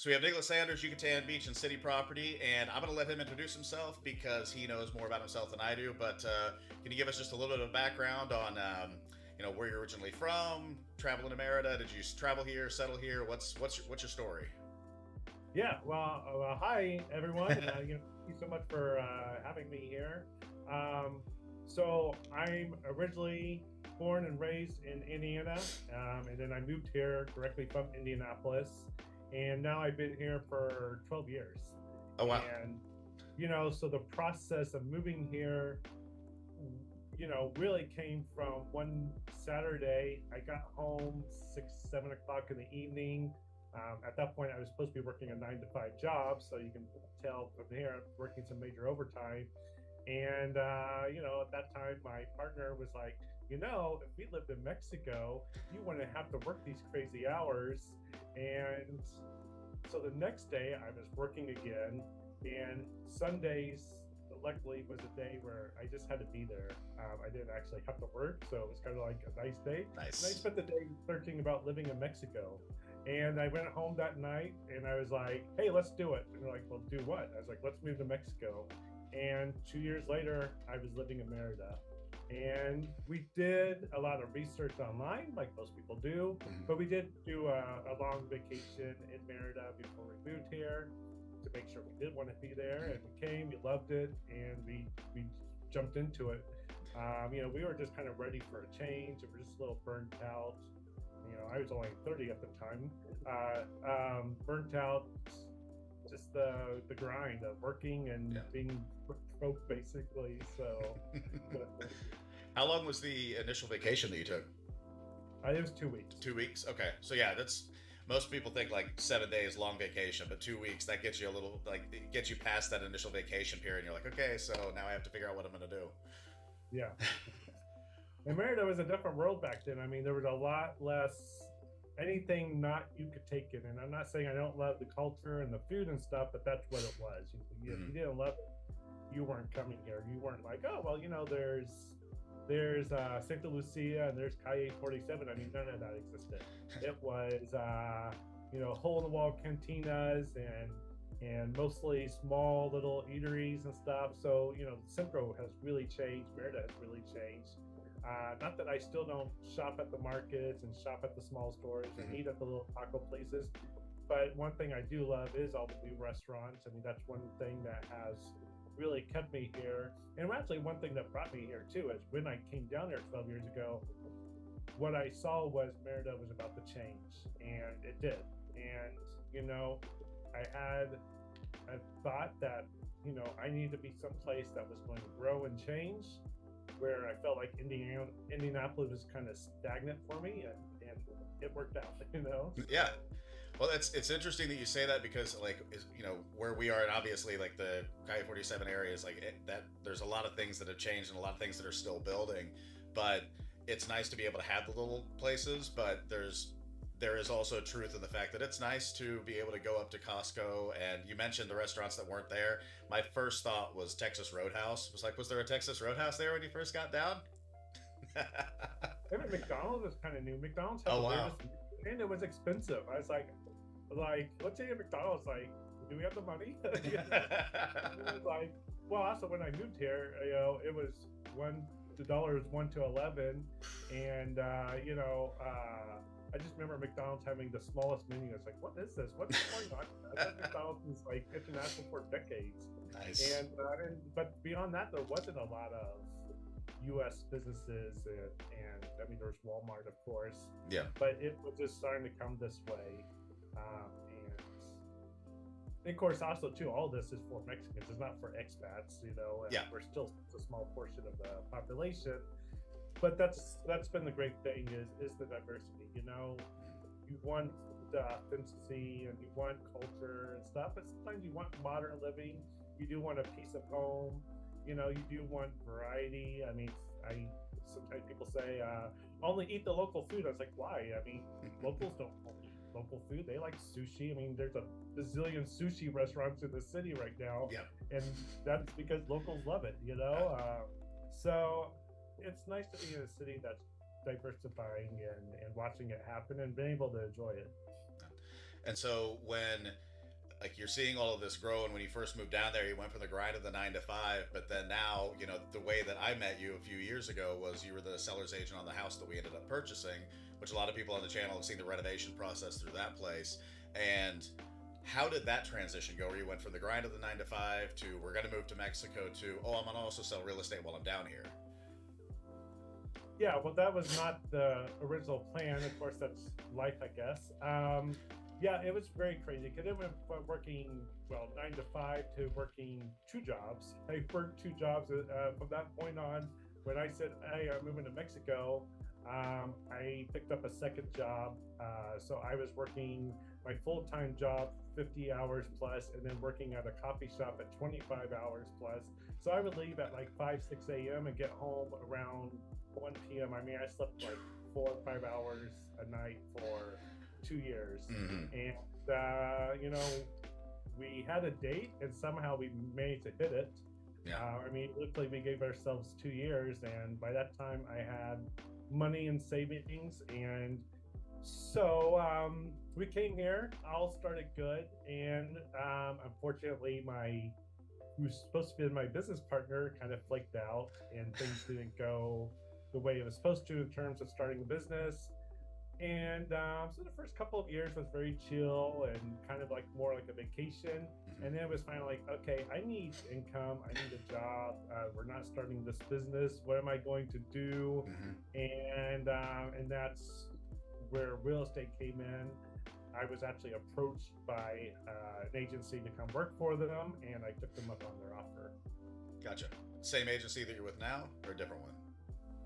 So we have Nicholas Sanders, Yucatan Beach and City Property, and I'm going to let him introduce himself because he knows more about himself than I do. But can you give us just a little bit of background on, where you're originally from, traveling to Merida? Did you travel here, settle here? What's your story? Hi everyone. Thank you so much for having me here. Um, so I'm originally born and raised in Indiana, and then I moved here directly from Indianapolis, and now I've been here for 12 years. Oh wow. And so the process of moving here, really came from one Saturday. I got home 6, 7 o'clock in the evening. At that point, I was supposed to be working a 9 to 5 job, so you can tell from here I'm working some major overtime. And at that time, my partner was like, if we lived in Mexico, you wouldn't have to work these crazy hours. And so the next day, I was working again, and Sundays, luckily, was a day where I just had to be there. I didn't actually have to work, so it was kind of like a nice day. And I Nice. spent the day searching about living in Mexico. And I went home that night, and I was like, "Hey, let's do it." And they're like, "Well, do what?" I was like, "Let's move to Mexico." And 2 years later, I was living in Merida. And we did a lot of research online, like most people do, Mhm. but we did do a long vacation in Merida before we moved here to make sure we did want to be there. And we came, we loved it, and we jumped into it. We were just kind of ready for a change. We were just a little burnt out. I was only 30 at the time. Burnt out, just the grind of working Yeah. and being broke, basically. So How long was the initial vacation that you took? it was 2 weeks. 2 weeks. Okay. So yeah, that's most people think like 7 days long vacation, but 2 weeks that gets you a little like it gets you past that initial vacation period. And you're like, okay, so now I have to figure out what I'm going to do. Yeah. And Merida was a different world back then. I mean, there was a lot less anything not you could take it. And I'm not saying I don't love the culture and the food and stuff, but that's what it was. If you Mhm. didn't love it, you weren't coming here. You weren't like, oh well, there's Santa Lucia and there's Calle 47. I mean, none of that existed. It was hole in the wall cantinas and mostly small little eateries and stuff. So Centro has really changed. Merida has really changed. Not that I still don't shop at the markets and shop at the small stores and Mhm. eat at the little taco places, but one thing I do love is all the new restaurants. I mean, that's one thing that has really kept me here. And actually, one thing that brought me here too is when I came down here 12 years ago, what I saw was Merida was about to change, and it did. And I had a thought that I needed to be someplace that was going to grow and change, where I felt like Indianapolis was kind of stagnant for me, and it worked out. Yeah. So Well, it's interesting that you say that because like where we are and obviously like the Calle 47 area is like that there's a lot of things that have changed and a lot of things that are still building, but it's nice to be able to have the little places, but there is also truth in the fact that it's nice to be able to go up to Costco and you mentioned the restaurants that weren't there. My first thought was Texas Roadhouse. It was like was there a Texas Roadhouse there when you first got down? even McDonald's was kind of new. McDonald's had Oh the wow. weirdest, and it was expensive. I was like, let's say at McDonald's, like, do we have the money? It was like, well, also when I moved here, it was the dollar was 1 to 11, and I just remember McDonald's having the smallest menu. I was like, what is this? What's going on? I thought McDonald's was like international for decades, Nice. but beyond that, there wasn't a lot of U.S. businesses, and I mean, there's Walmart, of course, Yeah. but it was just starting to come this way, and of course, also too, all this is for Mexicans. It's not for expats, and Yeah. we're still a small portion of the population. But that's been the great thing is the diversity. You want the authenticity and you want culture and stuff, but sometimes you want modern living. You do want a piece of home. You do want variety. I mean, I sometimes people say only eat the local food. I was like, why? I mean, locals don't only eat local food. They like sushi. I mean, there's a bazillion sushi restaurants in the city right now, Yeah. and that's because locals love it. So it's nice to be in a city that's diversifying and watching it happen and being able to enjoy it. And so when like you're seeing all of this grow, and when you first moved down there, you went from the grind of the 9 to 5, but then now, the way that I met you a few years ago was you were the seller's agent on the house that we ended up purchasing, which a lot of people on the channel have seen the renovation process through that place. And how did that transition go, where you went from the grind of the 9 to 5 to we're going to move to Mexico to, oh, I'm going to also sell real estate while I'm down here? Yeah, well, that was not the original plan. Of course, that's life, I guess. Yeah, it was very crazy because it went from working, 9 to 5 to working 2 jobs. I worked 2 jobs from that point on. When I said, hey, I'm moving to Mexico, I picked up a second job. So I was working my full-time job 50 hours plus, and then working at a coffee shop at 25 hours plus. So I would leave at like 5, 6 a.m. and get home around 1 p.m. I mean, I slept like 4 or 5 hours a night for 2 years. And, we had a date and somehow we managed to hit it. Yeah. I mean, literally, we gave ourselves 2 years, and by that time, I had money and savings. And so we came here, all started good. And unfortunately, who was supposed to be my business partner kind of flaked out, and things didn't go the way it was supposed to in terms of starting the business. And so the first couple of years was very chill and kind of like more like a vacation. And then it was finally like, okay, I need income. I need a job. We're not starting this business. What am I going to do? And that's where real estate came in. I was actually approached by an agency to come work for them, and I took them up on their offer. Gotcha. Same agency that you're with now, or a different one?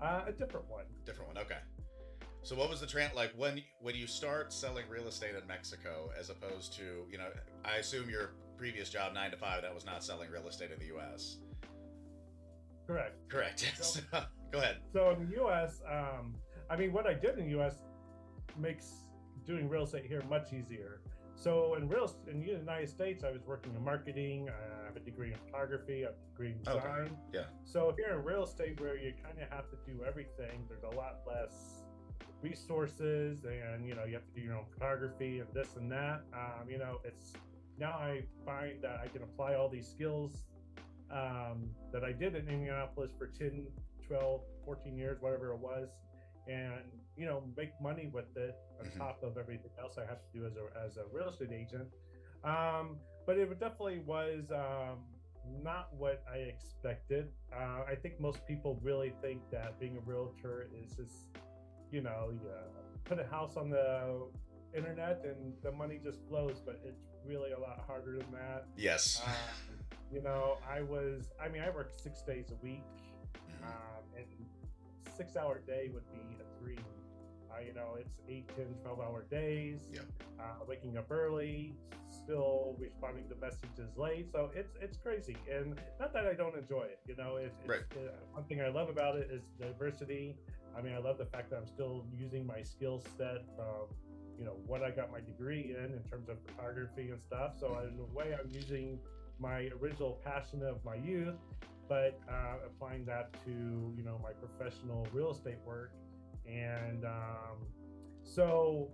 A different one. Different one. Okay. So what was the trend like when you start selling real estate in Mexico, as opposed to, I assume your previous job 9 to 5, that was not selling real estate in the U.S. Correct. So, go ahead. So in the U.S., I mean, what I did in the U.S. makes doing real estate here much easier. So in the United States, I was working in marketing. I have a degree in photography, I have a degree in design. Okay. Yeah. So here in real estate, where you kind of have to do everything, there's a lot less resources, and you have to do your own photography and this and that. It's now I find that I can apply all these skills that I did in Indianapolis for 10, 12, 14 years, whatever it was, and make money with it on top of everything else I have to do as a real estate agent. But it definitely was not what I expected. I think most people really think that being a realtor is just, you put a house on the internet and the money just flows, but it's really a lot harder than that. Yes. I worked 6 days a week, and 6-hour day would be a dream. It's 8, 10, 12-hour days. Yep. Waking up early, still responding to messages late. So it's crazy, and not that I don't enjoy it. Right. One thing I love about it is diversity. I mean, I love the fact that I'm still using my skill set from, what I got my degree in terms of photography and stuff. So in a way, I'm using my original passion of my youth, but applying that to, my professional real estate work. And so,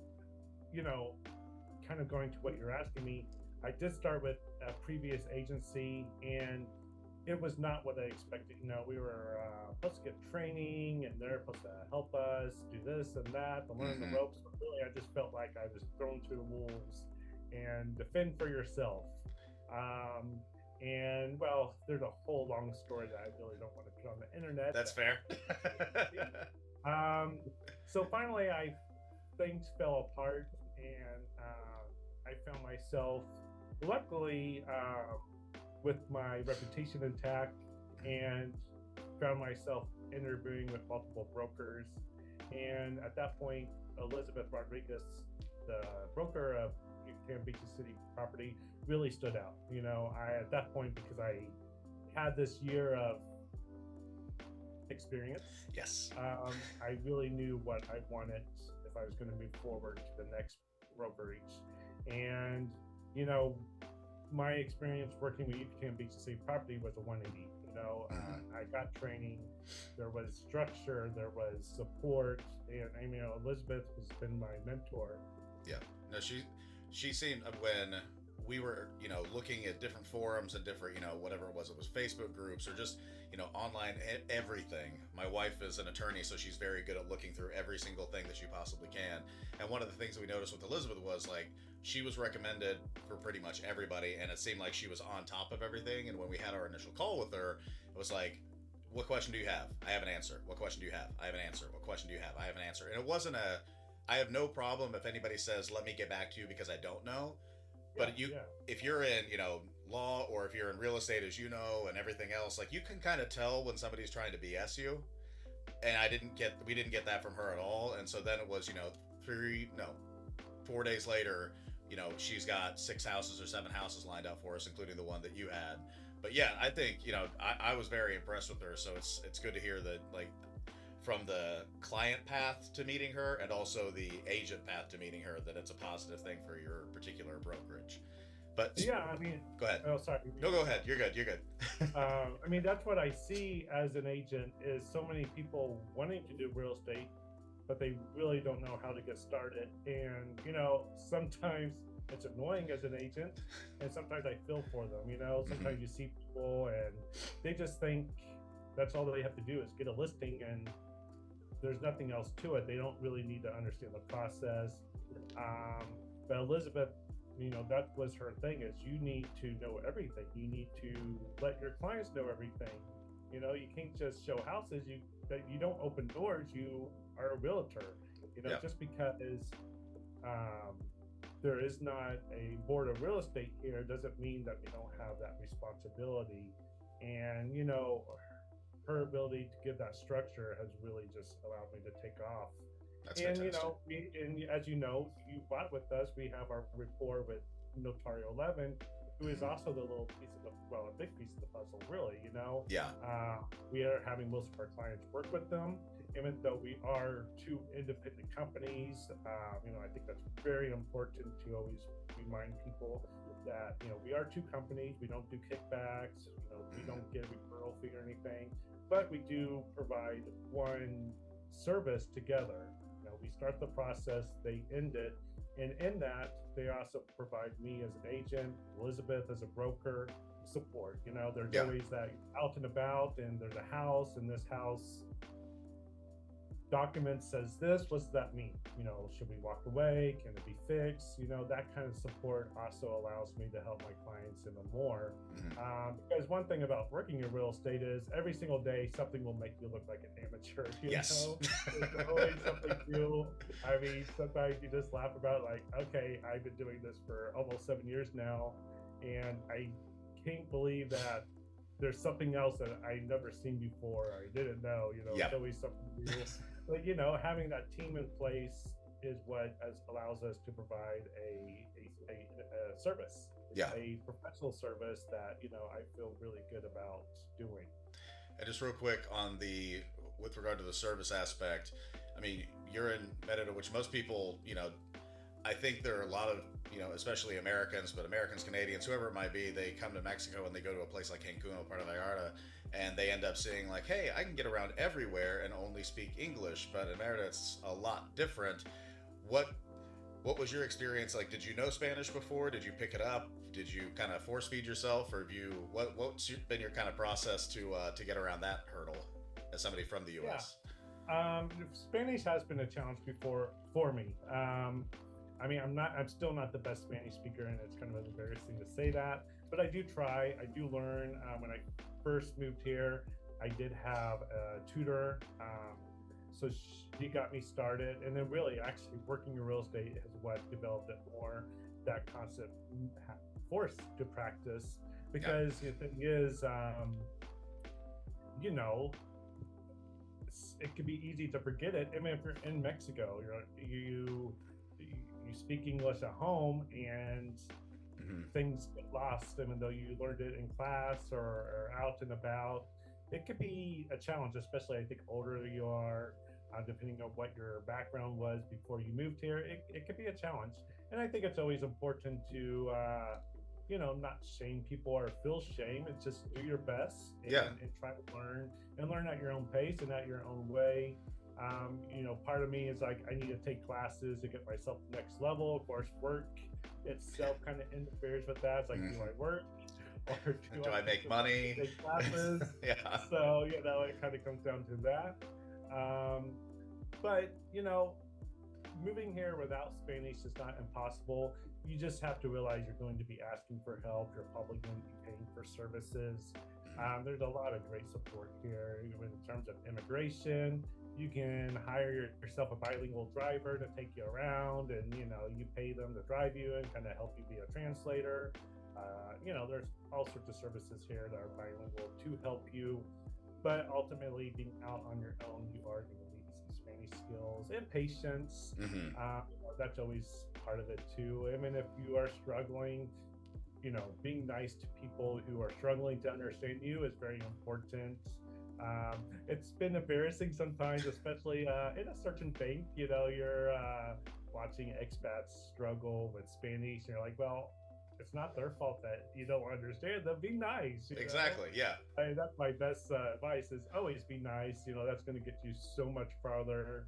kind of going to what you're asking me, I did start with a previous agency, and it was not what I expected. We were supposed to get training, and they're supposed to help us do this and that, to learn the ropes. But really, I just felt like I was thrown to the wolves, and defend for yourself. And there's a whole long story that I really don't want to put on the internet. That's fair. So finally, things fell apart, and I found myself, luckily, with my reputation intact, and found myself interviewing with multiple brokers. And at that point, Elizabeth Rodriguez, the broker of Yucatan Beach City property, really stood out. At that point, because I had this year of experience. Yes. I really knew what I wanted if I was going to move forward to the next brokerage. And, my experience working with Yucatan Beach City property was a 180. I got training, there was structure, there was support, and Elizabeth has been my mentor. Yeah. No, she seemed, we were, looking at different forums and different, whatever it was Facebook groups or just, online everything. My wife is an attorney, so she's very good at looking through every single thing that she possibly can. And one of the things that we noticed with Elizabeth was like she was recommended for pretty much everybody, and it seemed like she was on top of everything. And when we had our initial call with her, it was like, what question do you have? I have an answer. What question do you have? I have an answer. What question do you have? I have an answer. And it wasn't I have no problem if anybody says, let me get back to you because I don't know. But if you're in, law, or if you're in real estate, as you know, and everything else, like you can kind of tell when somebody's trying to BS you. And we didn't get that from her at all. And so then it was, 4 days later, she's got 6 houses or 7 houses lined up for us, including the one that you had. But yeah, I think, I was very impressed with her. So it's good to hear that, like, from the client path to meeting her and also the agent path to meeting her, that it's a positive thing for your particular brokerage. But yeah, I mean, go ahead. Oh, sorry. No, go ahead. You're good. You're good. I mean, that's what I see as an agent is so many people wanting to do real estate, but they really don't know how to get started. And, sometimes it's annoying as an agent, and sometimes I feel for them, sometimes you see people and they just think that's all they have to do is get a listing and there's nothing else to it. They don't really need to understand the process. But Elizabeth, that was her thing is you need to know everything. You need to let your clients know everything. You can't just show houses. You don't open doors. You are a realtor. Just because there is not a board of real estate here doesn't mean that we don't have that responsibility. And her ability to give that structure has really just allowed me to take off. That's and fantastic. and as you bought with us, we have our rapport with Notario 11, who is also the little piece of a big piece of the puzzle, really. Yeah. We are having most of our clients work with them, even though we are 2 independent companies. I think that's very important to always remind people that we are 2 companies. We don't do kickbacks. We don't get a referral fee or anything, but we do provide one service together. We start the process, they end it, and in that they also provide me as an agent, Elizabeth as a broker, support. There's always that out and about, and there's a house, and this house document says this. What's that mean? Should we walk away? Can it be fixed? That kind of support also allows me to help my clients even more. Because one thing about working in real estate is every single day something will make you look like an amateur. Yes. There's always something new. I mean, sometimes you just laugh about like, okay, I've been doing this for almost 7 years now, and I can't believe that there's something else that I never seen before. Or I didn't know. It's always something new. But having that team in place is what allows us to provide a service, a professional service that I feel really good about doing. And just real quick with regard to the service aspect, I mean, you're in Merida, which most people, I think there are a lot of, especially Americans, but Americans, Canadians, whoever it might be, they come to Mexico and they go to a place like Cancun or part of Vallarta, and they end up seeing like, hey, I can get around everywhere and only speak English. But in Merida, it's a lot different. What was your experience like? Did you know Spanish before? Did you pick it up? Did you kind of force feed yourself, or what's been your kind of process to get around that hurdle as somebody from the U.S.? Spanish has been a challenge before for me. I mean, I'm still not the best Spanish speaker, and it's kind of embarrassing to say that, but I do try. I do learn. When I first moved here, I did have a tutor. So she got me started, and then really actually working in real estate is what developed it more, that constant force to practice, because the thing is, it can be easy to forget it. I mean, if you're in Mexico, you speak English at home, and things get lost, even though you learned it in class or out and about. It could be a challenge, especially I think older you are, depending on what your background was before you moved here. It could be a challenge, and I think it's always important to not shame people or feel shame. It's just do your best and try to learn at your own pace and at your own way. Part of me is like, I need to take classes to get myself to the next level. Of course, work itself kind of interferes with that. It's like, do I work or Do I make money? take classes? Yeah. So, it kind of comes down to that. But, moving here without Spanish is not impossible. You just have to realize you're going to be asking for help. You're probably going to be paying for services. There's a lot of great support here in terms of immigration. You can hire yourself a bilingual driver to take you around, and you pay them to drive you and kind of help you be a translator. There's all sorts of services here that are bilingual to help you, but ultimately being out on your own, you are going to need some Spanish skills and patience. That's always part of it too. I mean, if you are struggling, being nice to people who are struggling to understand you is very important. It's been embarrassing sometimes, especially in a certain bank. You're watching expats struggle with Spanish, and you're like, well, it's not their fault that you don't understand them. Be nice. Exactly. Yeah. That's my best advice: is always be nice. That's going to get you so much farther.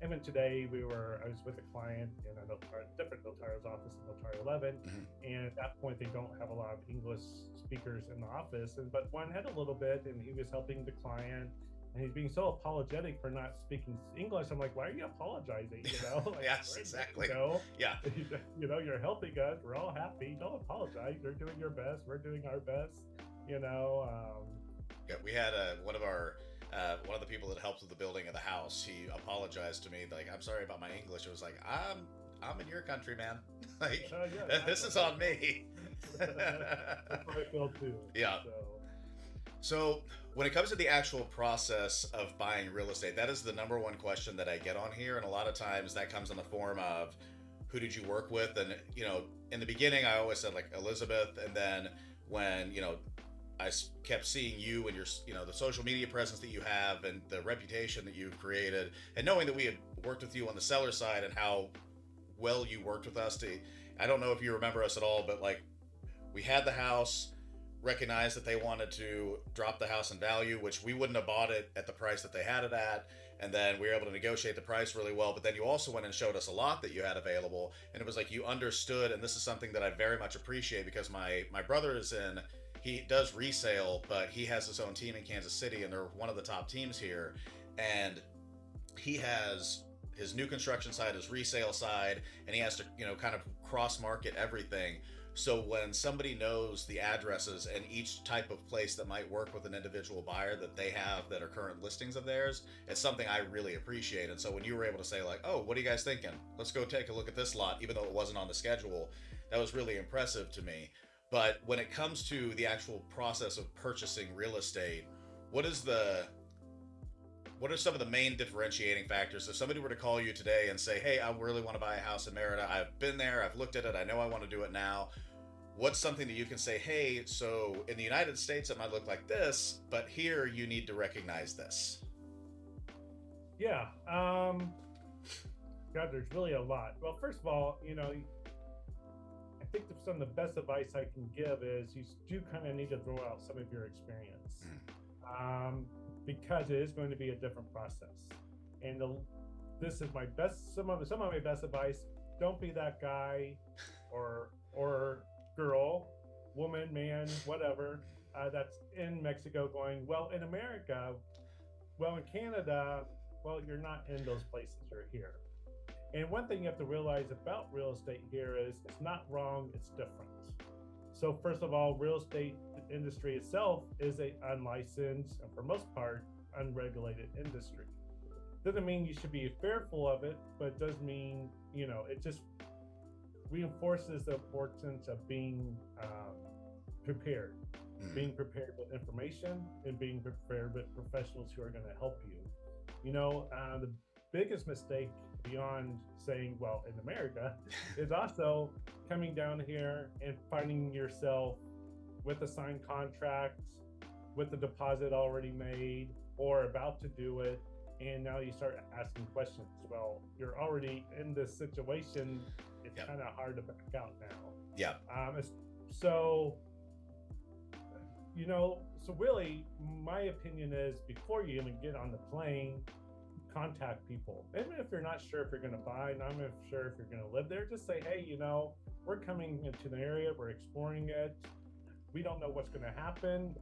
Even today, I was with a client in a different notario's office in Notario 11, and at that point, they don't have a lot of English speakers in the office, but one had a little bit, and he was helping the client, and he's being so apologetic for not speaking English. I'm like, why are you apologizing? Like, yes, exactly. Yeah. You're helping us. We're all happy. Don't apologize. You're doing your best. We're doing our best. Yeah, we had one of the people that helped with the building of the house. He apologized to me, like, I'm sorry about my English. It was like, I'm in your country, man. Like, this is on me. That's how I feel too. Yeah. So when it comes to the actual process of buying real estate, that is the number one question that I get on here. And a lot of times that comes in the form of, who did you work with? And, in the beginning, I always said like Elizabeth. And then when, I kept seeing you and your, the social media presence that you have and the reputation that you've created, and knowing that we had worked with you on the seller side and how well you worked with us. I don't know if you remember us at all, but like, we had the house, recognized that they wanted to drop the house in value, which we wouldn't have bought it at the price that they had it at. And then we were able to negotiate the price really well. But then you also went and showed us a lot that you had available. And it was like you understood. And this is something that I very much appreciate, because my brother he does resale, but he has his own team in Kansas City, and they're one of the top teams here. And he has his new construction side, his resale side, and he has to, kind of cross market everything. So when somebody knows the addresses and each type of place that might work with an individual buyer that they have that are current listings of theirs, it's something I really appreciate. And so when you were able to say like, oh, what are you guys thinking? Let's go take a look at this lot, even though it wasn't on the schedule, that was really impressive to me. But when it comes to the actual process of purchasing real estate, what are some of the main differentiating factors? If somebody were to call you today and say, hey, I really want to buy a house in Merida, I've been there, I've looked at it, I know I want to do it now. What's something that you can say, hey, so in the United States, it might look like this, but here you need to recognize this? Yeah. God, there's really a lot. Well, first of all, I think some of the best advice I can give is you do kind of need to throw out some of your experience, because it is going to be a different process. And this is some of my best advice. Don't be that guy or girl, woman, man, whatever, that's in Mexico going, well, in America, well, in Canada, well, you're not in those places, you're here. And one thing you have to realize about real estate here is it's not wrong, it's different. So first of all, real estate industry itself is a unlicensed, and for most part, unregulated industry. Doesn't mean you should be fearful of it, but it does mean, it just reinforces the importance of being prepared, being prepared with information and being prepared with professionals who are going to help you. The biggest mistake beyond saying, well, in America, is also coming down here and finding yourself with a signed contract, with the deposit already made or about to do it. And now you start asking questions. Well, you're already in this situation. It's kind of hard to back out now. Yeah. So So really, my opinion is before you even get on the plane, contact people. Even if you're not sure if you're going to buy, not even sure if you're going to live there, just say, hey, we're coming into the area, we're exploring it. We don't know what's going to happen.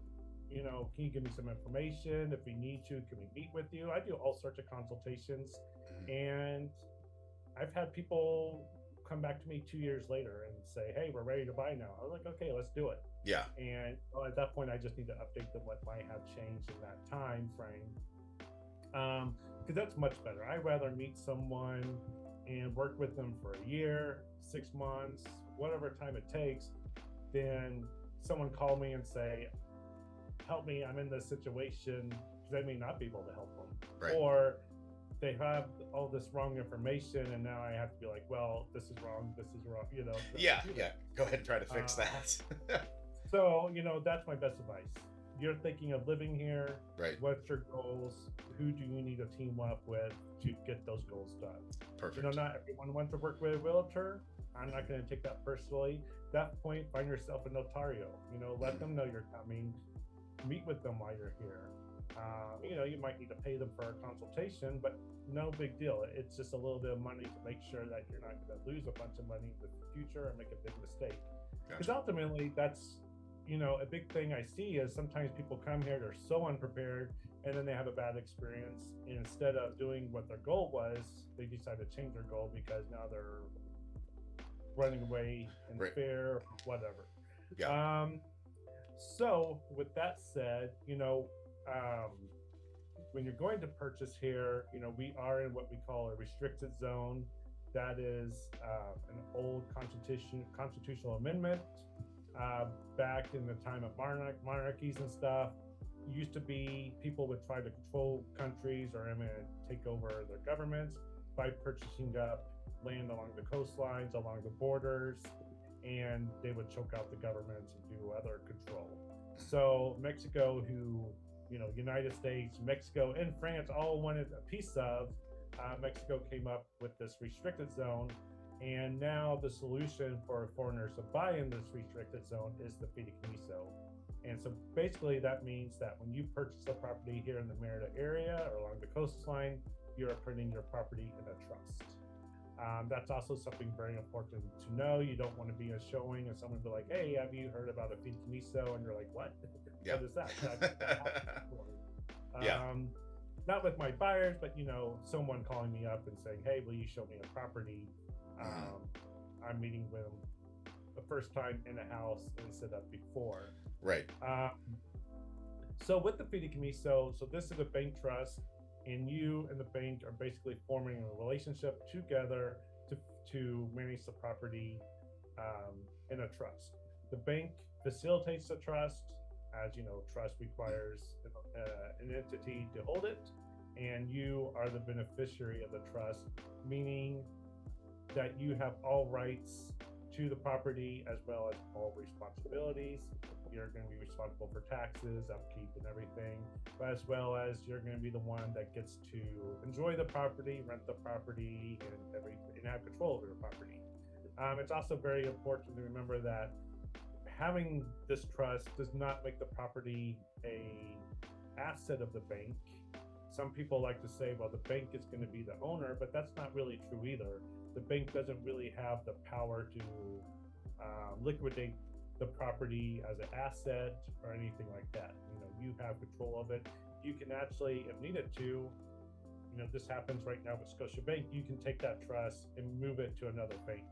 Can you give me some information? If we need to, can we meet with you? I do all sorts of consultations, and I've had people come back to me 2 years later and say, hey, we're ready to buy now. I was like, okay, let's do it. Yeah. And at that point, I just need to update them what might have changed in that time frame. Because that's much better. I'd rather meet someone and work with them for a year, 6 months, whatever time it takes, than someone call me and say, help me, I'm in this situation, because I may not be able to help them. Right. Or they have all this wrong information, and now I have to be like, well, this is wrong, this is wrong, Yeah. Go ahead and try to fix that. So, that's my best advice. You're thinking of living here. Right. What's your goals? Who do you need to team up with to get those goals done? Perfect. Not everyone wants to work with a realtor. I'm not going to take that personally. At that point, find yourself a notario. Let them know you're coming. Meet with them while you're here. You might need to pay them for a consultation, but no big deal. It's just a little bit of money to make sure that you're not going to lose a bunch of money in the future or make a big mistake. Because ultimately, that's a big thing I see is sometimes people come here, they're so unprepared, and then they have a bad experience. And instead of doing what their goal was, they decide to change their goal because now they're running away in fear or whatever. Yeah. So with that said, when you're going to purchase here, we are in what we call a restricted zone. That is an old constitutional amendment back in the time of monarchies and stuff. Used to be people would try to control countries or take over their governments by purchasing up land along the coastlines, along the borders, and they would choke out the governments and do other control. So Mexico, United States, Mexico, and France all wanted a piece of. Mexico came up with this restricted zone, and now the solution for foreigners to buy in this restricted zone is the fideicomiso. And so basically that means that when you purchase a property here in the Merida area or along the coastline, you're putting your property in a trust. That's also something very important to know. You don't want to be a showing and someone be like, hey, have you heard about a fideicomiso? And you're like, what? Yeah. What is that? Yeah. Not with my buyers, but someone calling me up and saying, hey, will you show me a property? I'm meeting with them the first time in a house instead of before. Right. So with the fideicomiso, so this is a bank trust, and you and the bank are basically forming a relationship together to manage the property in a trust. The bank facilitates the trust. As you know, trust requires an entity to hold it, and you are the beneficiary of the trust, meaning that you have all rights to the property as well as all responsibilities. You're going to be responsible for taxes, upkeep, and everything, but as well as you're going to be the one that gets to enjoy the property, rent the property, and have control over the property. It's also very important to remember that having this trust does not make the property a asset of the bank. Some people like to say, well, the bank is going to be the owner, but that's not really true either. The bank doesn't really have the power to liquidate the property as an asset or anything like that. You have control of it. You can actually, if needed to, this happens right now with Scotiabank, you can take that trust and move it to another bank.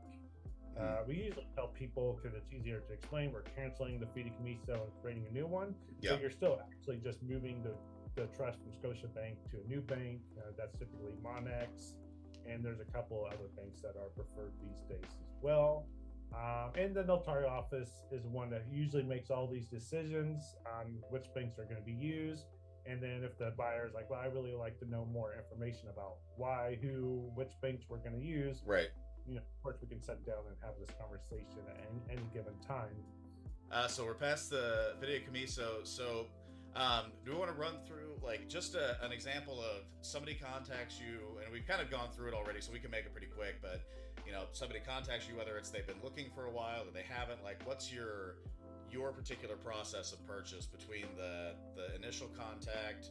We usually tell people, because it's easier to explain, we're canceling the fideicomiso and creating a new one. Yeah. So you're still actually just moving the trust from Scotiabank to a new bank. That's typically Monex, and there's a couple other banks that are preferred these days as well. And the notary office is one that usually makes all these decisions on which banks are going to be used. And then if the buyer is like, well, I really like to know more information about why, who, which banks we're going to use. Right. Of course, we can sit down and have this conversation at any given time. So we're past the fideicomiso. So do we want to run through just an example of somebody contacts you, and we've kind of gone through it already, so we can make it pretty quick, but somebody contacts you, whether it's they've been looking for a while or they haven't, what's your your particular process of purchase between the initial contact,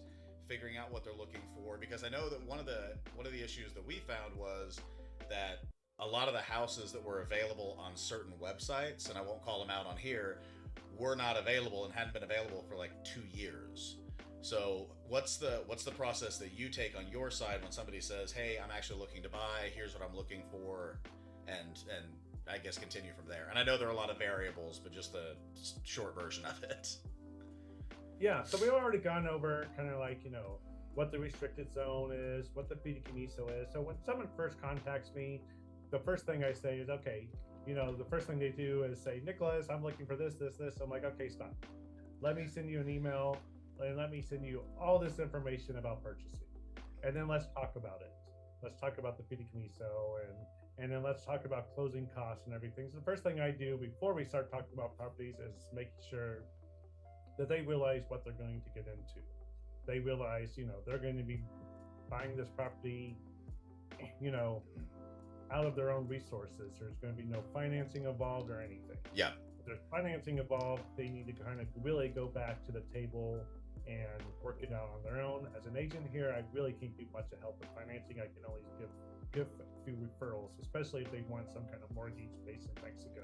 figuring out what they're looking for, because I know that one of the issues that we found was that a lot of the houses that were available on certain websites, and I won't call them out on here, were not available and hadn't been available for like 2 years. So what's the process that you take on your side when somebody says, "Hey, I'm actually looking to buy. Here's what I'm looking for," and I guess continue from there. And I know there are a lot of variables, but just the short version of it. Yeah, so we've already gone over kind of like, what the restricted zone is, what the fideicomiso is. So when someone first contacts me, the first thing I say is, okay, the first thing they do is say, Nicholas, I'm looking for this, this, this. I'm like, okay, stop. Let me send you an email and let me send you all this information about purchasing. And then let's talk about it. Let's talk about the fideicomiso and then let's talk about closing costs and everything. So the first thing I do before we start talking about properties is making sure that they realize what they're going to get into. They realize, they're going to be buying this property, out of their own resources. There's going to be no financing involved or anything. Yeah. If there's financing involved, they need to kind of really go back to the table and work it out on their own. As an agent here, I really can't do much to help with financing. I can always give a few referrals, especially if they want some kind of mortgage based in Mexico.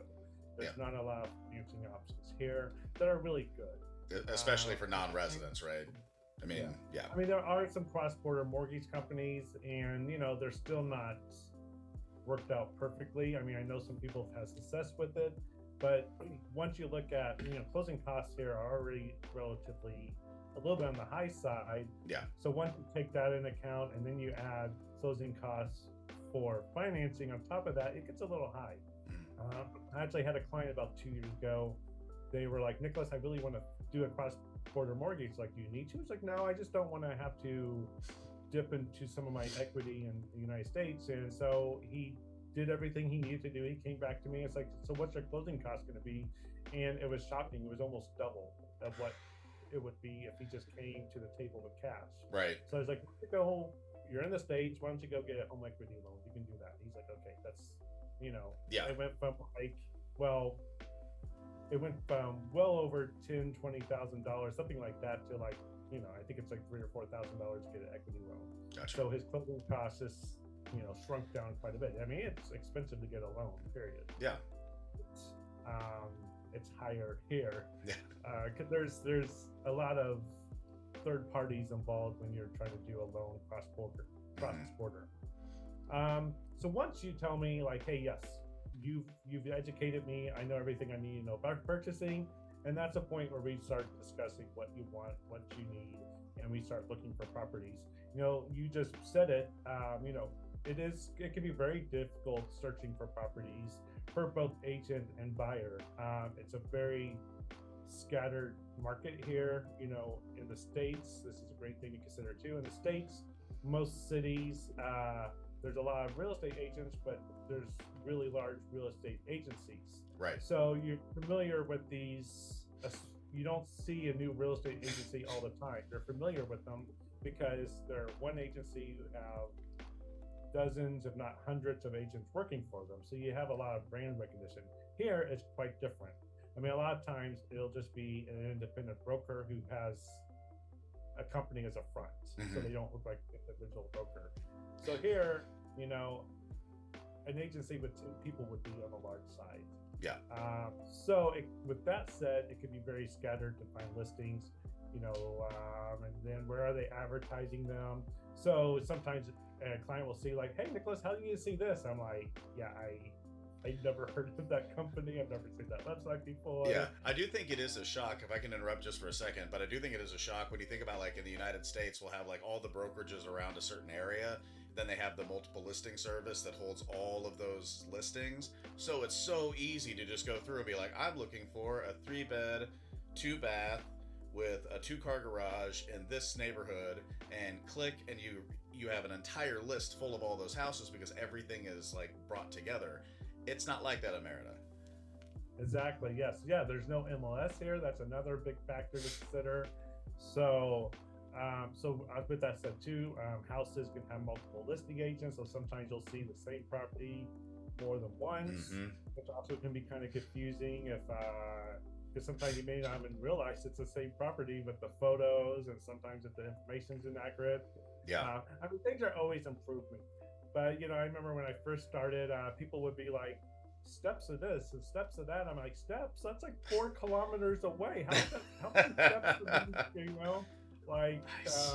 There's not a lot of financing options here that are really good. Especially for non-residents, right? I mean, yeah. I mean, there are some cross-border mortgage companies, and they're still not worked out perfectly. I mean, I know some people have had success with it, but once you look at, closing costs here are already relatively a little bit on the high side. Yeah. So once you take that into account, and then you add closing costs for financing on top of that, it gets a little high. I actually had a client about 2 years ago. They were like, Nicholas, I really want to do a cross-border mortgage. Like, do you need to? It's like, no, I just don't want to have to dip into some of my equity in the United States. And so he did everything he needed to do. He came back to me. It's like, so what's your closing cost going to be? And it was shocking. It was almost double of what it would be if he just came to the table with cash. Right. So I was like, go, you're in the States. Why don't you go get a home equity loan? You can do that. He's like, okay, that's, yeah. It went from it went from well over $10,000-$20,000, something like that, to like, I think it's like $3,000 or $4,000 to get an equity loan. Gotcha. So his closing costs is, shrunk down quite a bit. I mean, it's expensive to get a loan, period. Yeah. It's higher here. Yeah. Cause there's a lot of third parties involved when you're trying to do a loan cross-border. So once you tell me like, hey, yes, you've educated me, I know everything I need to know about purchasing, and that's a point where we start discussing what you want, what you need, and we start looking for properties. You just said it. It can be very difficult searching for properties for both agent and buyer. It's a very scattered market here. In the States, this is a great thing to consider too. In the States, most cities, there's a lot of real estate agents, but there's really large real estate agencies. Right. So you're familiar with these. You don't see a new real estate agency all the time. You're familiar with them because they're one agency who have dozens, if not hundreds, of agents working for them. So you have a lot of brand recognition. Here, it's quite different. I mean, a lot of times it'll just be an independent broker who has a company as a front, so they don't look like an individual broker. So here, an agency with 2 people would be on the large side. Yeah. With that said, it can be very scattered to find listings, and then where are they advertising them? So sometimes a client will see like, hey, Nicholas, how do you see this? I'm like, yeah, I never heard of that company. I've never seen that website before. Yeah, I do think it is a shock, if I can interrupt just for a second, but I do think it is a shock when you think about, like, in the United States, we'll have like all the brokerages around a certain area. Then they have the multiple listing service that holds all of those listings. So it's so easy to just go through and be like, I'm looking for a 3-bed, 2-bath with a 2-car garage in this neighborhood, and click, and you have an entire list full of all those houses because everything is like brought together. It's not like that in Merida. Exactly. Yes. Yeah. There's no MLS here. That's another big factor to consider. So with that said too, houses can have multiple listing agents. So sometimes you'll see the same property more than once, which also can be kind of confusing if because sometimes you may not even realize it's the same property with the photos, and sometimes if the information's inaccurate. Yeah. I mean, things are always improvement. But I remember when I first started, people would be like, "Steps of this and steps of that." I'm like, "Steps? That's like 4 kilometers away. How many steps do these, like?" Nice.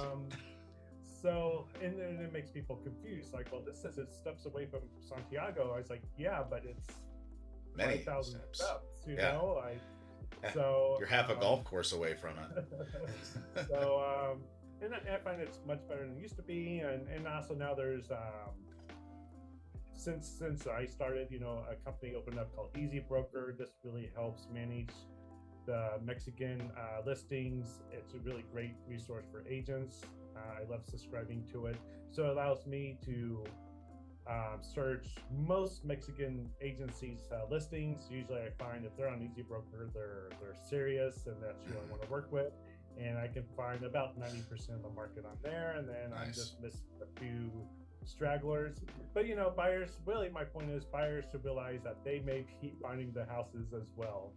So, and then it makes people confused. Like, well, this says it's steps away from Santiago. I was like, yeah, but it's Many 5,000 steps. steps. Yeah. Like so. You're half a golf course away from it. So, and I find it's much better than it used to be, and also now there's since I started, a company opened up called Easy Broker. This really helps manage the Mexican listings. It's a really great resource for agents. I love subscribing to it. So it allows me to search most Mexican agencies' listings. Usually, I find if they're on Easy Broker, they're serious, and that's who I want to work with. And I can find about 90% of the market on there, and then I'm just missing a few stragglers. But buyers, really, my point is buyers should realize that they may be finding the houses as well.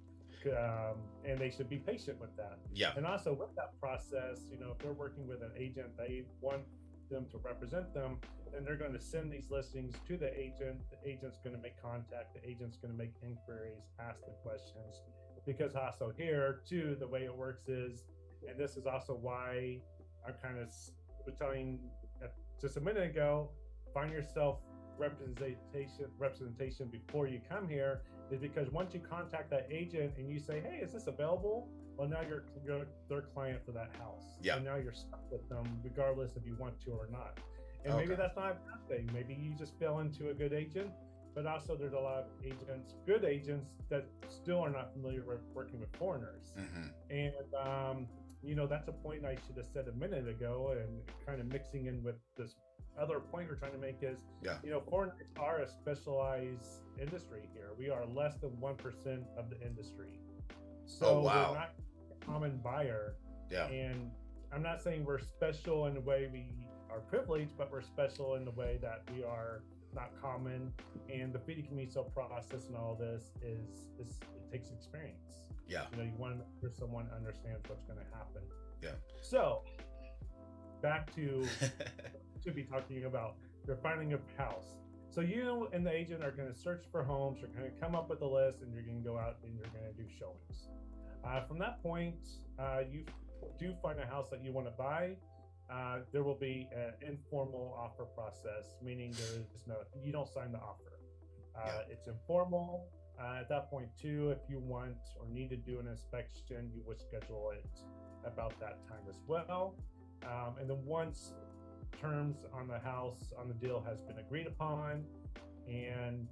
And they should be patient with that. Yeah. And also with that process, if they're working with an agent, they want them to represent them, and they're going to send these listings to the agent. The agent's going to make contact. The agent's going to make inquiries, ask the questions. Because also here too, the way it works is, and this is also why I'm kind of telling just a minute ago, find yourself representation before you come here, is because once you contact that agent and you say, hey, is this available? Well, now you're their client for that house. Yeah. And now you're stuck with them regardless if you want to or not. And Okay. maybe that's not a bad thing. Maybe you just fell into a good agent, but also there's a lot of agents, good agents, that still are not familiar with working with foreigners. Mm-hmm. And that's a point I should have said a minute ago, and kind of mixing in with this other point we're trying to make is, foreigners are a specialized industry here. We are less than 1% of the industry. So we're not a common buyer. Yeah. And I'm not saying we're special in the way we are privileged, but we're special in the way that we are not common. And the fideicomiso process and all this is it takes experience. Yeah. You want to make sure someone understands what's going to happen. Yeah. So back to to be talking about, you're finding a house. So you and the agent are going to search for homes. You're going to come up with a list, and you're going to go out and you're going to do showings. From that point, you do find a house that you want to buy. There will be an informal offer process, meaning you don't sign the offer. It's informal. At that point too, if you want or need to do an inspection, you would schedule it about that time as well. And then once terms on the house, on the deal, has been agreed upon, and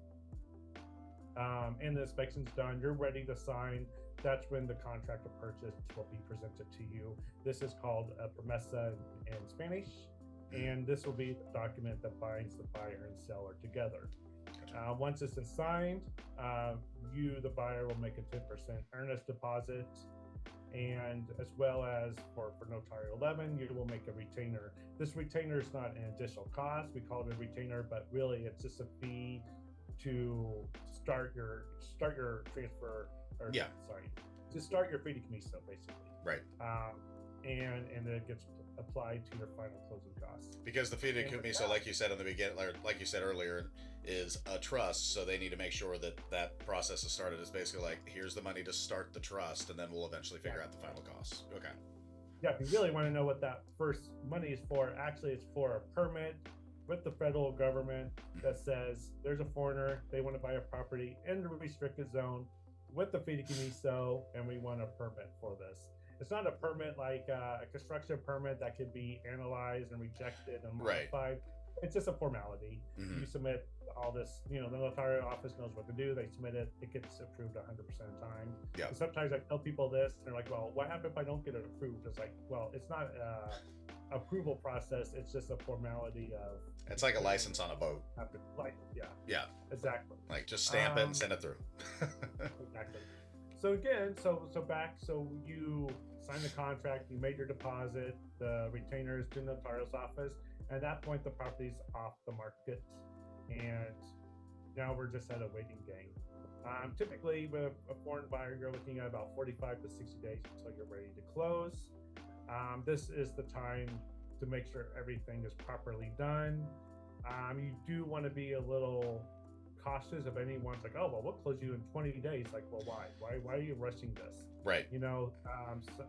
the inspection's done, you're ready to sign. That's when the contract of purchase will be presented to you. This is called a promesa in Spanish, and this will be the document that binds the buyer and seller together. Once this is signed, you, the buyer, will make a 10% earnest deposit, and as well as for Notarial 11, you will make a retainer. This retainer is not an additional cost. We call it a retainer, but really it's just a fee to start your transfer. To start your fideicomiso, basically. Right. And then it gets applied to your final closing costs. Because the fideicomiso, like you said in the beginning, or like you said earlier, is a trust, so they need to make sure that that process is started. It's basically like, here's the money to start the trust, and then we'll eventually figure out the final costs. Okay. Yeah, if you really want to know what that first money is for, actually it's for a permit with the federal government that says there's a foreigner, they want to buy a property in the restricted zone with the fideicomiso, and we want a permit for this. It's not a permit like a construction permit that could be analyzed and rejected and modified. Right. It's just a formality. Mm-hmm. You submit all this, the notarial office knows what to do. They submit it. It gets approved 100% of the time. Yeah. And sometimes I tell people this, and they're like, well, what happens if I don't get it approved? It's like, well, it's not an approval process. It's just a formality of... It's like a license on a boat. Yeah. Exactly. Like, just stamp it and send it through. Exactly. So again, so you sign the contract, you made your deposit, the retainers to the notarial's office. At that point, the property's off the market, and now we're just at a waiting game. Typically, with a foreign buyer, you're looking at about 45 to 60 days until you're ready to close. This is the time to make sure everything is properly done. You do want to be a little cautious of anyone's like, oh, well, we'll close you in 20 days. Like, well, why? Why are you rushing this? Right. So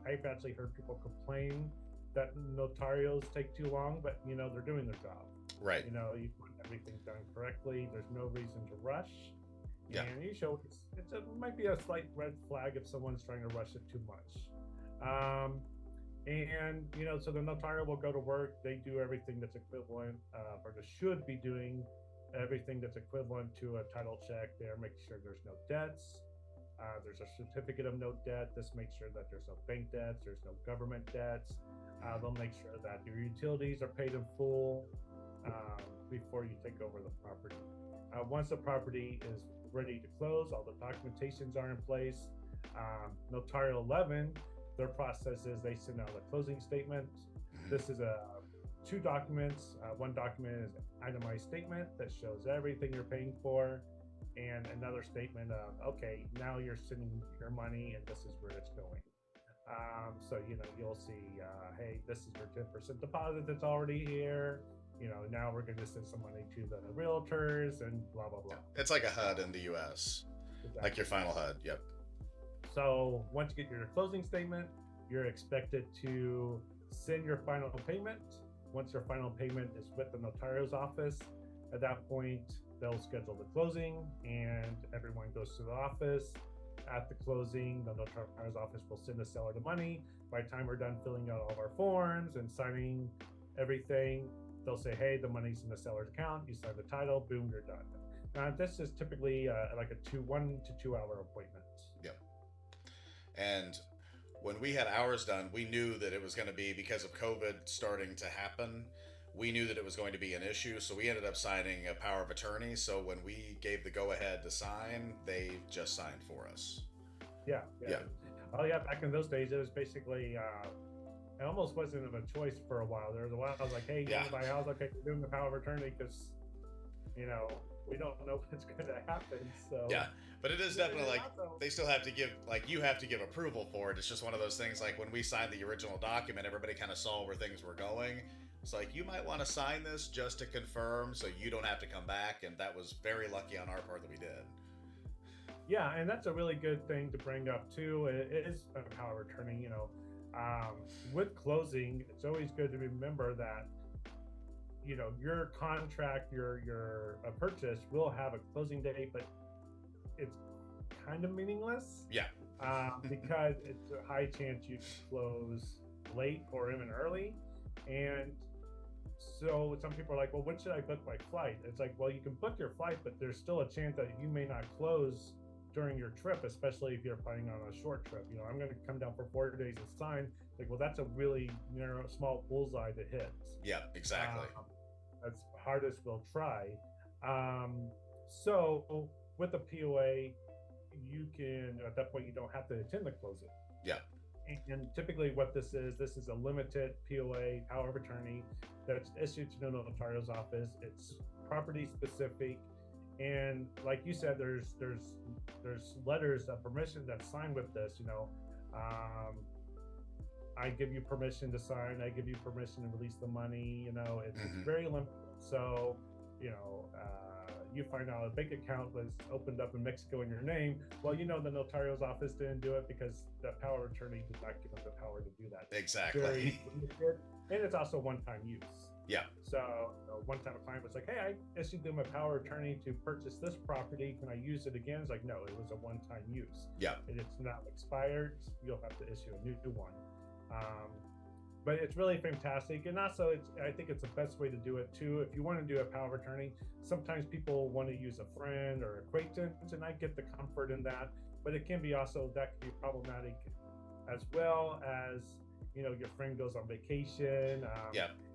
I've actually heard people complain that notarios take too long, but they're doing their job. Right. You want everything done correctly. There's no reason to rush. Yeah. And it might be a slight red flag if someone's trying to rush it too much. So the notarial will go to work. They do everything that's equivalent, or they should be doing everything that's equivalent to a title check. They're making sure there's no debts. There's a certificate of no debt. This makes sure that there's no bank debts, there's no government debts. They'll make sure that your utilities are paid in full before you take over the property. Once the property is ready to close, all the documentations are in place. Notarial 11, their process is they send out a closing statement. This is two documents. One document is an itemized statement that shows everything you're paying for, and another statement of, okay, now you're sending your money and this is where it's going. So you'll see, hey, this is your 10% deposit that's already here. Now we're going to send some money to the realtors and blah blah blah. It's like a HUD in the U.S. Exactly. Like your final HUD. Yep. So once you get your closing statement, you're expected to send your final payment. Once your final payment is with the notarial's office, at that point they'll schedule the closing and everyone goes to the office. At the closing, the notarial's office will send the seller the money. By the time we're done filling out all of our forms and signing everything, they'll say, hey, the money's in the seller's account. You sign the title, boom, you're done. This is typically like a 1 to 2 hour appointment. Yep. And when we had ours done, we knew that it was going to be, because of COVID starting to happen, we knew that it was going to be an issue. So we ended up signing a power of attorney. So when we gave the go ahead to sign, they just signed for us. Yeah. Oh yeah, back in those days, it was basically, it almost wasn't a choice for a while. There was a while I was like, hey, you want to buy a house? Okay, we're doing the power of attorney because, we don't know what's going to happen. So yeah, but it is definitely like they still have to give, like, you have to give approval for it. It's just one of those things, like when we signed the original document, everybody kind of saw where things were going. It's like, you might want to sign this just to confirm so you don't have to come back. And that was very lucky on our part that we did. Yeah, and that's a really good thing to bring up too. It is a power of attorney, with closing, it's always good to remember that your contract, your purchase will have a closing date, but it's kind of meaningless. Yeah. Because it's a high chance you close late or even early. And so some people are like, well, when should I book my flight? It's like, well, you can book your flight, but there's still a chance that you may not close during your trip, especially if you're planning on a short trip. I'm going to come down for 4 days and sign. Like, well, that's a really narrow, small bullseye to hit. Yeah, exactly. As hard as we'll try. So with a POA, you can, at that point, you don't have to attend the closing. Yeah. And typically what this is a limited POA, power of attorney, that's issued to the notarial's office. It's property specific. And like you said, there's letters of permission that's signed with this. I give you permission to sign. I give you permission to release the money. It's very limited. So, you find out a bank account was opened up in Mexico in your name. Well, the notarial's office didn't do it because the power of attorney did not give them the power to do that. Exactly. And it's also one-time use. Yeah. So one time a client was like, hey, I issued them a power of attorney to purchase this property. Can I use it again? It's like, no, it was a one-time use. Yeah. And it's not expired. You'll have to issue a new one. But it's really fantastic. And also, I think it's the best way to do it too. If you want to do a power of attorney, sometimes people want to use a friend or acquaintance, and I get the comfort in that. But it can be also, that can be problematic as well as, your friend goes on vacation.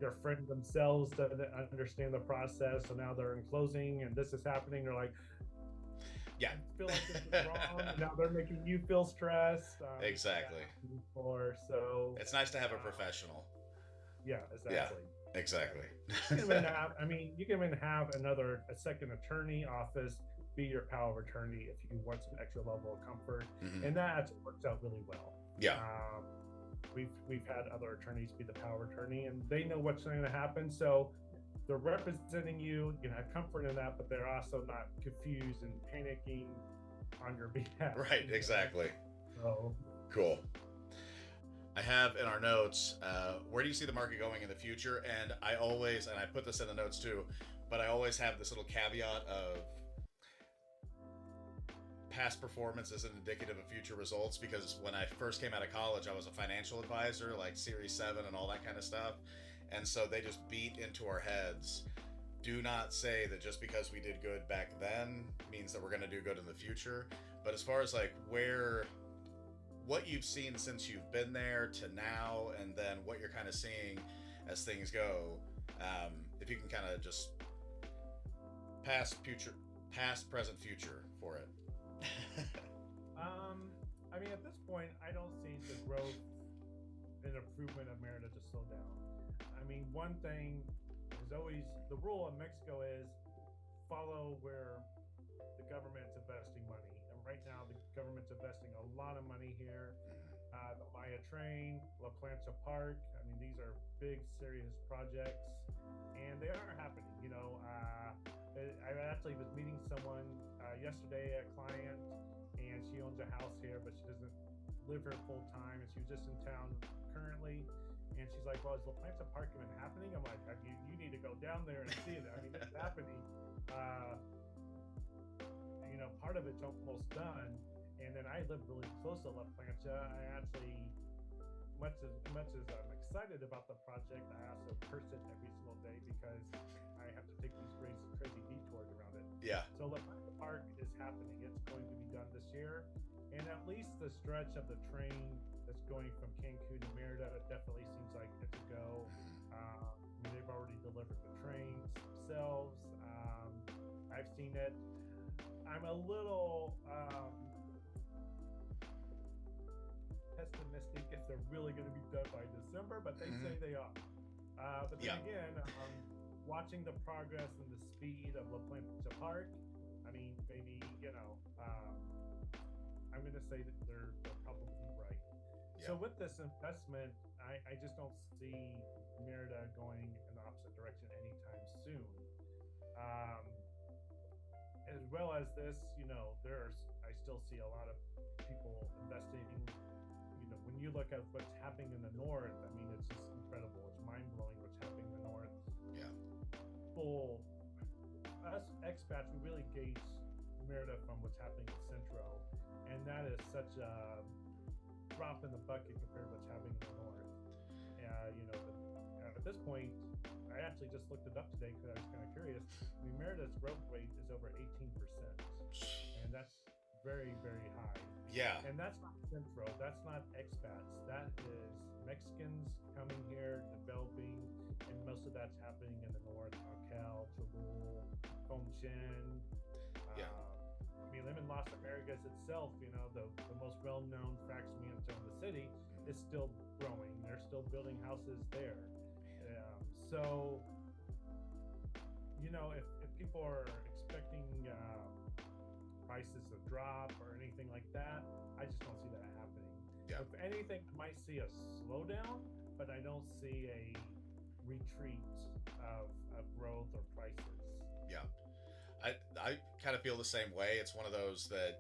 Your friend themselves doesn't understand the process. So now they're in closing and this is happening. They're like, yeah, I feel like this is wrong. Now they're making you feel stressed. Exactly. So it's nice to have a professional. Yeah, exactly. Yeah, exactly. You can even have a second attorney office be your power of attorney if you want some extra level of comfort, Hmm. and that actually works out really well. Yeah. We've had other attorneys be the power of attorney, and they know what's going to happen. So they're representing you. You can have comfort in that, but they're also not confused and panicking on your behalf. Right. Exactly. So Cool. I have in our notes, where do you see the market going in the future? And I always, and I put this in the notes too, but I always have this little caveat of past performance isn't indicative of future results, because when I first came out of college, I was a financial advisor, like Series 7 and all that kind of stuff. And so they just beat into our heads. Do not say that just because we did good back then means that we're going to do good in the future. But as far as like what you've seen since you've been there to now, and then what you're kind of seeing as things go, if you can kind of just past, present, future for it. I mean, at this point, I don't see the growth and improvement of Merida to slow down. I mean, one thing is always the rule in Mexico is follow where the government's investing money. And right now, the government's investing a lot of money here. The Maya Train, La Plancha Park. I mean, these are big, serious projects, and they are happening. I actually was meeting someone yesterday, a client, and she owns a house here, but she doesn't live here full time, and she was just in town currently. And she's like, "Well, is La Plancha Park even happening?" I'm like, "You need to go down there and see it. I mean, it's happening. Part of it's almost done." And then I live really close to La Plancha. I actually, much as I'm excited about the project, I also curse it every single day because I have to take these crazy detours around it. Yeah. So La Plancha Park is happening. It's going to be done this year. And at least the stretch of the train that's going from Cancun to Merida, it definitely seems like it's a go. They've already delivered the trains themselves. I've seen it. I'm a little pessimistic if they're really going to be done by December, but they say they are. But then again, watching the progress and the speed of La Plancha Park, I mean, maybe, I'm going to say that they're probably right. Yeah. So with this investment, I just don't see Merida going in the opposite direction anytime soon. As well as this, I still see a lot of people investing. When you look at what's happening in the north, I mean, it's just incredible. It's mind-blowing what's happening in the north. Yeah. Us expats, we really gauge Merida from what's happening in Centro, and that is such a drop in the bucket compared to what's happening in the north. At this point, I actually just looked it up today because I was kind of curious. I mean, Merida's growth rate is over 18%, and that's very, very high. Yeah. And that's not Centro. That's not expats. That is Mexicans coming here, developing, and most of that's happening in the north, Arcal, Cholul, Comchen. Yeah. I mean, in Las Americas itself, the most well-known fraccionamiento in the city is still growing. They're still building houses there. So, if people are expecting prices to drop or anything like that, I just don't see that happening. Yeah. If anything, I might see a slowdown, but I don't see a retreat of growth or prices. Yeah. I kind of feel the same way. It's one of those that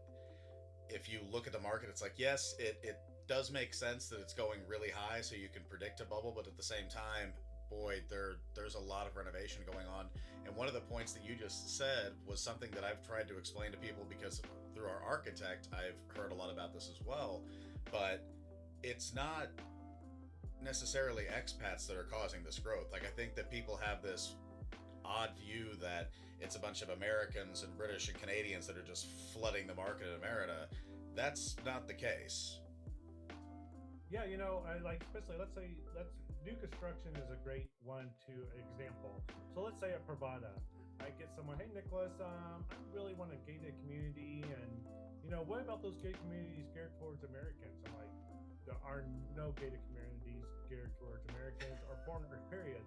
if you look at the market, it's like, yes, it does make sense that it's going really high so you can predict a bubble, but at the same time, boy, there's a lot of renovation going on. And one of the points that you just said was something that I've tried to explain to people, because through our architect, I've heard a lot about this as well. But it's not necessarily expats that are causing this growth. Like, I think that people have this odd view that it's a bunch of Americans and British and Canadians that are just flooding the market in Merida. That's not the case. Yeah, especially new construction is a great example. So let's say at Pravada, I get someone, "Hey Nicholas, I really want a gated community, and what about those gated communities geared towards Americans?" I'm like, there are no gated communities geared towards Americans or foreigners, period.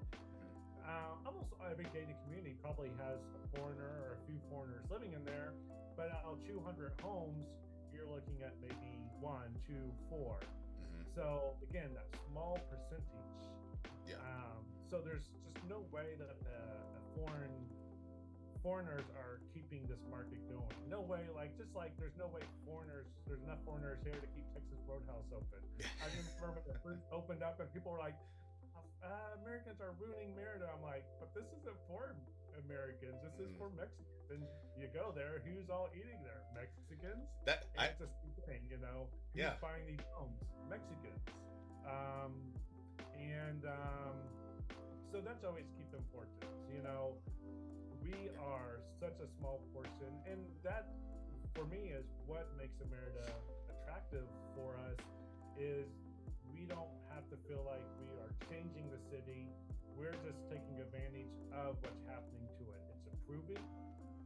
almost every gated community probably has a foreigner or a few foreigners living in there, but out of 200 homes, you're looking at maybe one, two, four. Hmm. So again, that small percentage. Yeah. So there's just no way that foreigners are keeping this market going. No way, like just like there's no way there's enough foreigners here to keep Texas Roadhouse open. I remember when it first opened up and people were like, Americans are ruining Merida. I'm like, but this isn't for Americans. This is for Mexicans. And you go there, who's all eating there? Mexicans. And it's a thing, who's Yeah. buying these homes? Mexicans. And so that's always keep important. We are such a small portion, and that for me is what makes Merida attractive for us is we don't have to feel like we are changing the city. We're just taking advantage of what's happening to it. It's improving,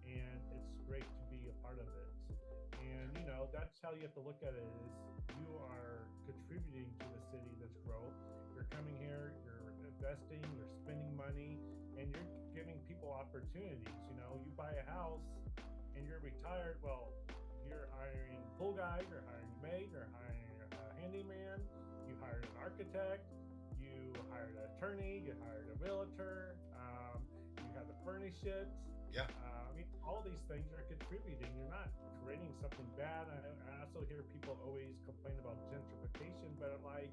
and it's great to be a part of it. And that's how you have to look at it: is you are contributing to the city that's growth. You're coming here, you're investing, you're spending money, and you're giving people opportunities. You buy a house and you're retired. Well, you're hiring pool guys, you're hiring a maid, you're hiring a handyman, you hired an architect, you hired an attorney, you hired a realtor, you had to furnish it. Yeah. All these things are contributing. You're not creating something bad. I also hear people always complain about gentrification, but I'm like,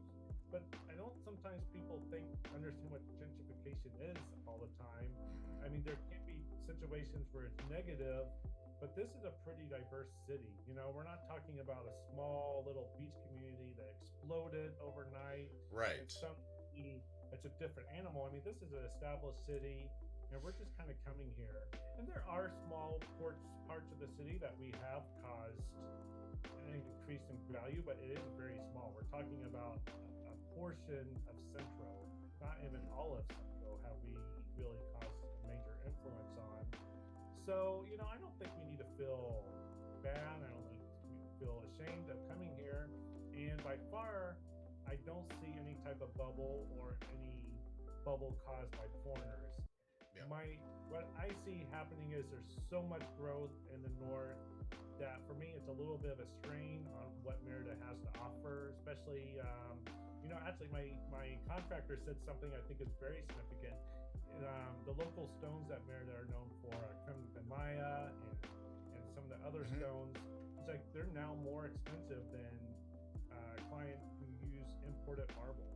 but I don't sometimes people understand what gentrification is all the time. There can be situations where it's negative, but this is a pretty diverse city. We're not talking about a small little beach community that exploded overnight. Right. It's a different animal. This is an established city, and we're just kind of coming here. And there are small parts of the city that we have caused an increase in value, but it is very small. We're talking about a portion of Centro, not even all of Centro have we really caused a major influence on. So, I don't think we need to feel bad. I don't think we feel ashamed of coming here. And by far, I don't see any type of bubble or any bubble caused by foreigners. Yeah. What I see happening is there's so much growth in the north that for me it's a little bit of a strain on what Merida has to offer, especially actually my contractor said something I think is very significant. The local stones that Merida are known for are creme de Maya and some of the other stones. It's like they're now more expensive than a client who use imported marble.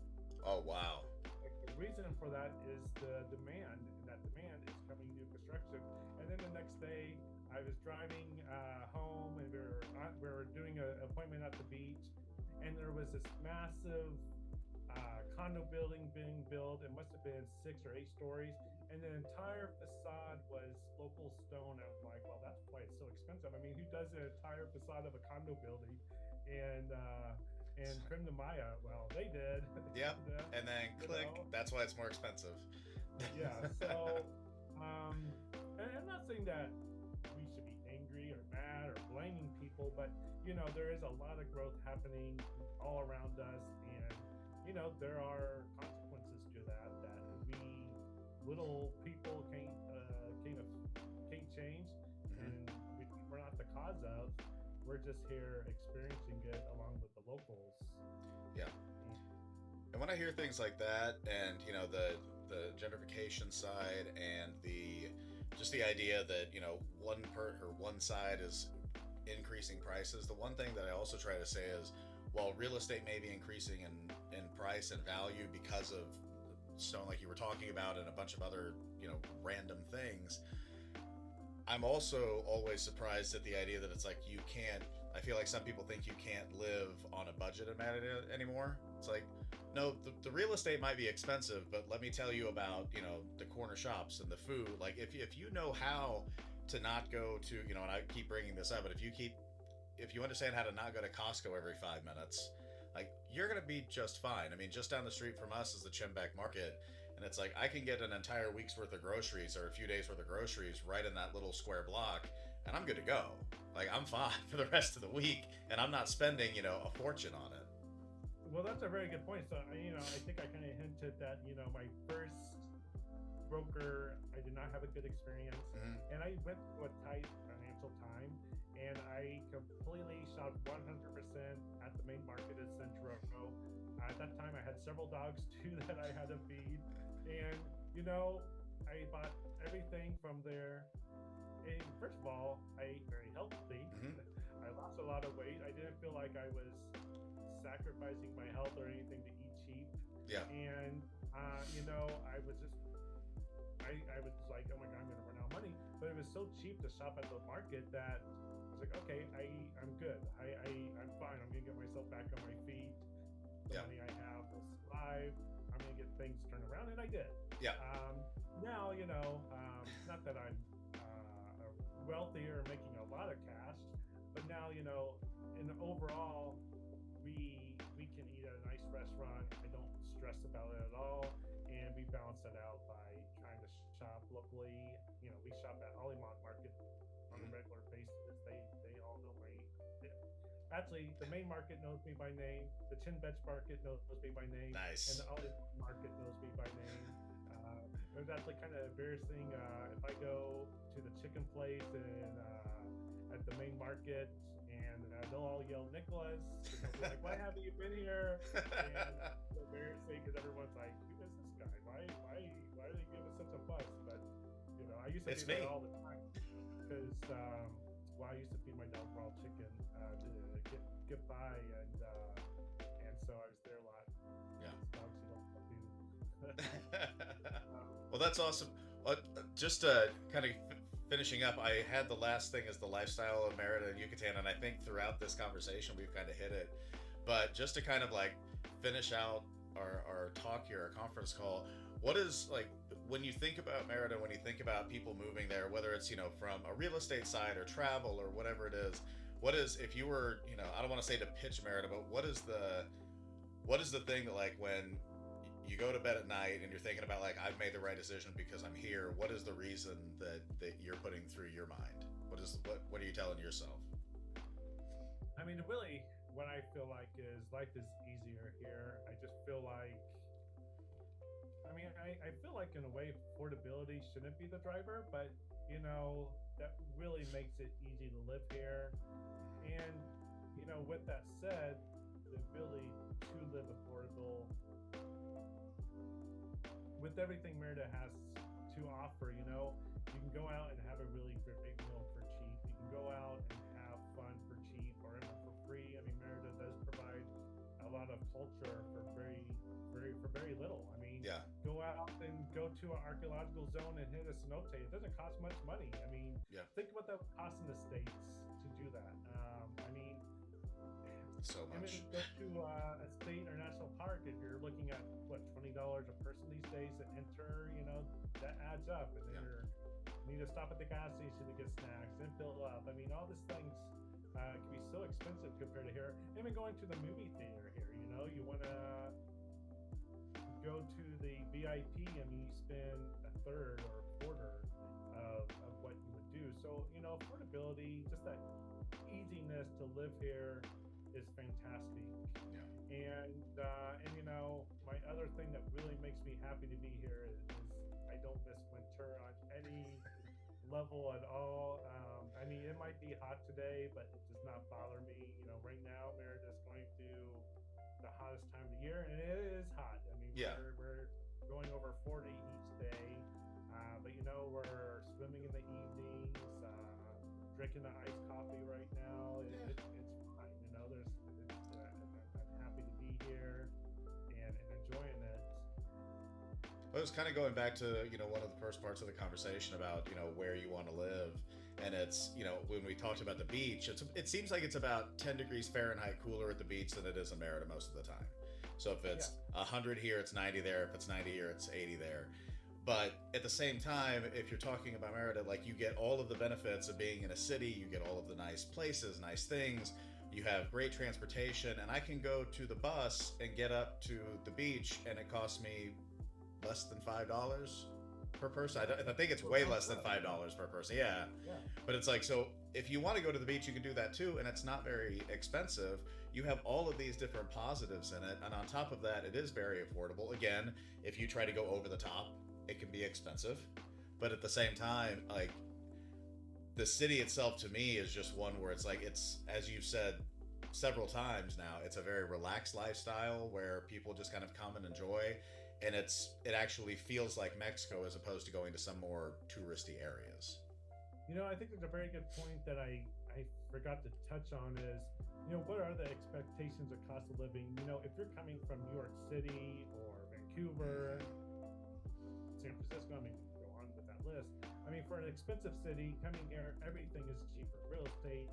Oh, wow. The reason for that is the demand, and that demand is coming new construction. And then the next day, I was driving home, and we were doing an appointment at the beach, and there was this massive condo building being built. It must have been 6 or 8 stories, and the entire facade was local stone. I was like, well, that's why it's so expensive. Who does the entire facade of a condo building? And creme de Maya, well, they did. Yep. And then click, that's why it's more expensive. Yeah. So, and I'm not saying that we should be angry or mad or blaming people, but there is a lot of growth happening all around us, and there are consequences to that we little people can't change, and we're not the cause of. We're just here experiencing it along with the locals. Yeah. And when I hear things like that, and the gentrification side, and the idea that one side is increasing prices, the one thing that I also try to say is, while real estate may be increasing in price and value because of stone, like you were talking about, and a bunch of other random things, I'm also always surprised at the idea that it's like I feel like some people think you can't live on a budget in Merida anymore. It's like, no, the real estate might be expensive, but let me tell you about, the corner shops and the food. Like if you know how to not go to, and I keep bringing this up, but if you understand how to not go to Costco every 5 minutes, like you're going to be just fine. Just down the street from us is the Chimbeck Market. And it's like, I can get an entire week's worth of groceries or a few days worth of groceries right in that little square block, and I'm good to go. Like, I'm fine for the rest of the week, and I'm not spending, a fortune on it. Well, that's a very good point. So, I think I kind of hinted that, my first broker, I did not have a good experience, Hmm. and I went through a tight financial time, and I completely shopped 100% at the main market in Centro. At that time, I had several dogs too that I had to feed, and I bought everything from there. And first of all, I ate very healthy. Hmm. I lost a lot of weight. I didn't feel like I was sacrificing my health or anything to eat cheap. Yeah. And I was just I was like, oh my god, I'm gonna run out of money. But it was so cheap to shop at the market that I was like, okay, I'm good. I'm fine. I'm gonna get myself back on my feet. The Yeah. money I have will survive. I'm gonna get things turned around, and I did. Yeah. Now not that I'm wealthy or making a lot of cash, but now in overall, we can eat at a nice restaurant. I don't stress about it at all, and we balance it out by trying to shop locally. We shop at Olimont Market on a Hmm. regular basis. They all know my. Actually, the main market knows me by name. The Chin Betch Market knows me by name, and Nice. the Olimont Market knows me by name. It was actually kind of embarrassing if I go to the chicken place and at the main market, and they'll all yell Nicholas, and they'll be like, "Why haven't you been here?" And it's embarrassing because everyone's like, "Who is this guy? Why do they give us such a fuss?" But I used to It's be there me. all the time because I used to feed my dog raw chicken to get by, and so I was there a lot. Yeah. Dogs you don't do. Well, that's awesome. Just kind of finishing up, I had the last thing as the lifestyle of Merida and Yucatan, and I think throughout this conversation we've kind of hit it. But just to kind of like finish out our talk here, our conference call, what is like when you think about Merida, when you think about people moving there, whether it's from a real estate side or travel or whatever it is, what is if you were I don't want to say to pitch Merida, but what is the thing that like when you go to bed at night and you're thinking about like I've made the right decision because I'm here, what is the reason that you're putting through your mind? What are you telling yourself? I mean, really, what I feel like is life is easier here. I just feel like, I feel like in a way, affordability shouldn't be the driver, but that really makes it easy to live here. And with that said, the ability to live affordable with everything Merida has to offer, you can go out and have a really great meal for cheap. You can go out and have fun for cheap or even for free. I mean, Merida does provide a lot of culture for very little. I mean, Yeah. go out and go to an archaeological zone and hit a cenote. It doesn't cost much money. I mean, Yeah. think what that would cost in the States to do that. I mean, So I mean, much. go to a state or national park, if you're looking at what $20 a person these days to enter, that adds up. And then Yeah. you need to stop at the gas station to get snacks and fill up. I mean, all these things can be so expensive compared to here. Even going to the movie theater here, you want to go to the VIP. I mean, you spend a third or a quarter of what you would do. So, affordability, just that easiness to live here is fantastic. Yeah. And my other thing that really makes me happy to be here is I don't miss winter on any level at all. I mean, it might be hot today, but it does not bother me. Right now, Merida is going through the hottest time of the year, and it is hot. I mean, Yeah. we're going over 40 each day, but we're swimming in the evenings, drinking the iced coffee right now. Yeah. It's fine. I'm happy to be here and enjoying it. I was kind of going back to one of the first parts of the conversation about where you want to live, and it's when we talked about the beach, it seems like it's about 10 degrees Fahrenheit cooler at the beach than it is in Merida most of the time. So if it's Yeah. 100 here, it's 90 there. If it's 90 here, it's 80 there. But at the same time, if you're talking about Merida, like you get all of the benefits of being in a city, you get all of the nice places, nice things. You have great transportation, and I can go to the bus and get up to the beach, and it costs me less than $5 per person. I think it's way less than $5 per person. Yeah, Yeah. but it's like so. If you want to go to the beach, you can do that too, and it's not very expensive. You have all of these different positives in it, and on top of that, it is very affordable. Again, if you try to go over the top, it can be expensive, but at the same time, like the city itself to me is just one where it's like, it's, as you've said several times now, it's a very relaxed lifestyle where people just kind of come and enjoy, and it actually feels like Mexico as opposed to going to some more touristy areas. I think there's a very good point that I forgot to touch on is, what are the expectations of cost of living? If you're coming from New York City or Vancouver, San Francisco, I mean, go on with that list. I mean, for an expensive city, coming here, everything is cheaper. Real estate,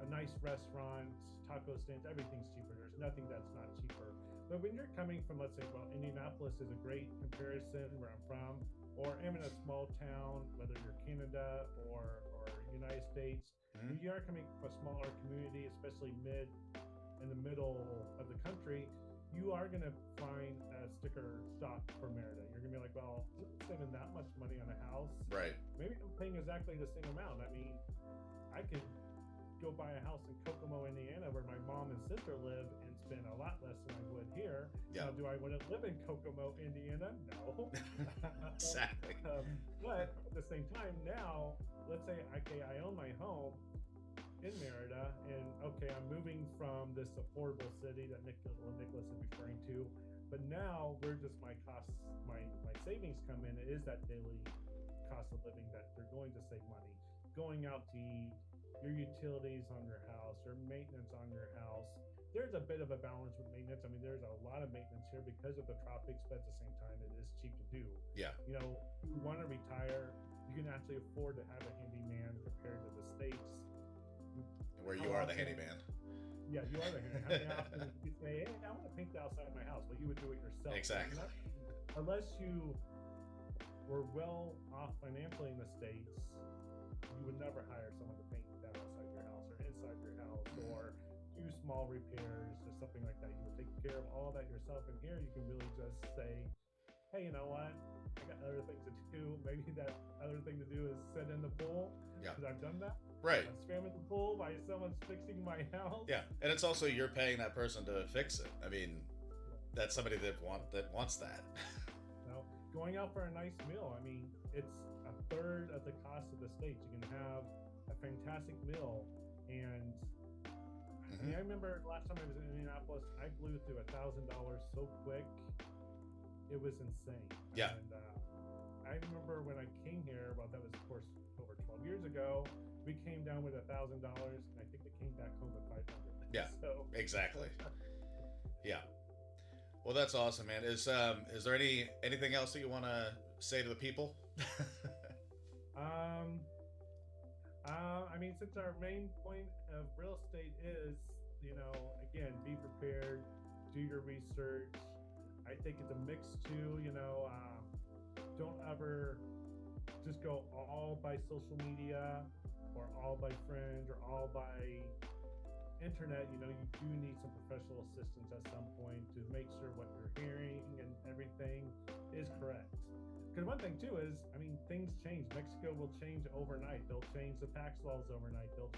a nice restaurant, taco stands, everything's cheaper. There's nothing that's not cheaper. But when you're coming from, let's say, well, Indianapolis is a great comparison where I'm from, or I'm in a small town, whether you're Canada or United States, you are coming from a smaller community, especially in the middle of the country, you are going to find a sticker shock for Merida. You're going to be like, well, I'm saving that much money on a house. Right. Maybe I'm paying exactly the same amount. I mean, I could go buy a house in Kokomo, Indiana, where my mom and sister live, and spend a lot less than I would here. Yeah. Now, do I want to live in Kokomo, Indiana? No. Exactly. But at the same time, now, let's say, okay, I own my home in Merida, and okay, I'm moving from this affordable city that Nicholas is referring to, but now where does my costs, my savings come in? It is that daily cost of living that they're going to save money. Going out to eat, your utilities on your house, your maintenance on your house. There's a bit of a balance with maintenance. I mean, there's a lot of maintenance here because of the tropics, but at the same time, it is cheap to do. Yeah. If you want to retire, you can actually afford to have a handyman compared to the States. Where you are the handyman. Yeah, you are the handyman. How often you say, hey, I want to paint the outside of my house? Well, you would do it yourself. Exactly. Unless you were well off financially in the States, you would never hire someone to paint that outside your house or inside your house or do small repairs or something like that. You would take care of all that yourself. And here you can really just say, hey, you know what? I got other things to do. Maybe that other thing to do is sit in the pool. Yeah. Because I've done that. Right. I swam in the pool while someone's fixing my house. Yeah. And it's also, you're paying that person to fix it. I mean, that's somebody that wants that. Going out for a nice meal, I mean, it's a third of the cost of the States. You can have a fantastic meal. And I mean, I remember last time I was in Indianapolis, I blew through $1,000 so quick. It was insane. Yeah. And I remember when I came here, well, that was, of course, over 12 years ago, we came down with $1,000, and I think we came back home with 500. Yeah, so, exactly. Yeah. Well, that's awesome, man. Is there anything else that you want to say to the people? I mean, since our main point of real estate is, again, be prepared, do your research. I think it's a mix too, don't ever just go all by social media or all by friends or all by internet. You do need some professional assistance at some point to make sure what you're hearing and everything is correct. Because one thing too is, I mean, things change. Mexico will change overnight. They'll change the tax laws overnight. They'll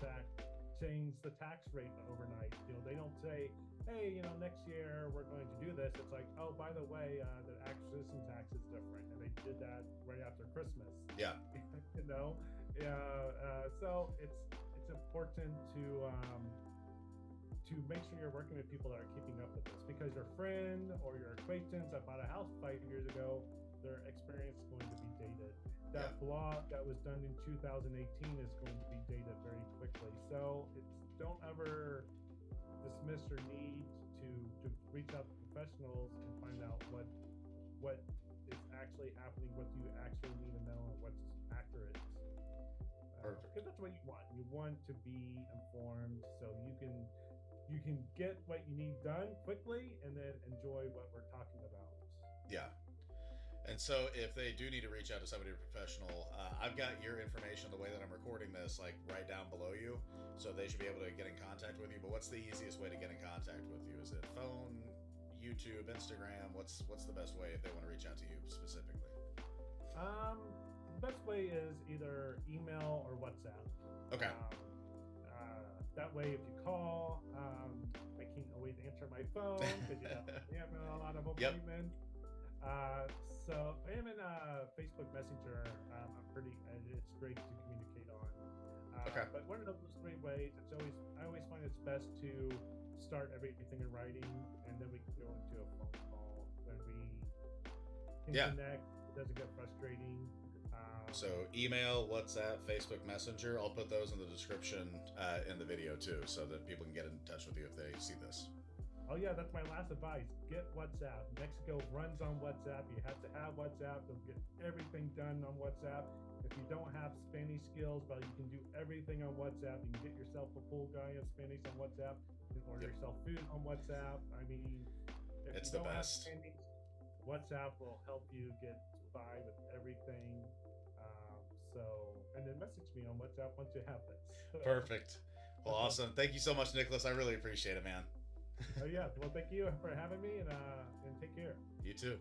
change the tax rate overnight. They don't say, hey, next year we're going to do this. It's like, oh, by the way, the acquisition tax is different, and they did that right after Christmas. Yeah. So it's important to make sure you're working with people that are keeping up with this, because your friend or your acquaintance that bought a house 5 years ago, their experience is going to be dated. That blog that was done in 2018 is going to be dated very quickly. So don't ever dismiss your need to reach out to professionals and find out what is actually happening, what you actually need to know, and what's accurate. Because that's what you want. You want to be informed so you can get what you need done quickly and then enjoy what we're talking about. Yeah. And so if they do need to reach out to somebody professional, I've got your information, the way that I'm recording this, like right down below you, so they should be able to get in contact with you. But what's the easiest way to get in contact with you? Is it phone, YouTube, Instagram? What's the best way if they want to reach out to you specifically? The best way is either email or WhatsApp. Okay. That way, if you call, I can't always answer my phone because I have a lot of appointments. So I am in Facebook Messenger. I'm pretty. It's great to communicate on. Okay. But one of those three ways, I always find it's best to start everything in writing, and then we can go into a phone call when we can Yeah. connect. It doesn't get frustrating. So email, WhatsApp, Facebook Messenger. I'll put those in the description in the video too, so that people can get in touch with you if they see this. Oh yeah, that's my last advice. Get WhatsApp. Mexico runs on WhatsApp. You have to have WhatsApp. They'll get everything done on WhatsApp. If you don't have Spanish skills, well, you can do everything on WhatsApp. You can get yourself a full guy of Spanish on WhatsApp. You can order yourself food on WhatsApp. I mean, if It's you the don't have best. Spanish, WhatsApp will help you get by with everything. So, and then message me on WhatsApp once you have this. Perfect. Well, awesome. Thank you so much, Nicholas. I really appreciate it, man. Oh yeah. Well, thank you for having me, and take care. You too.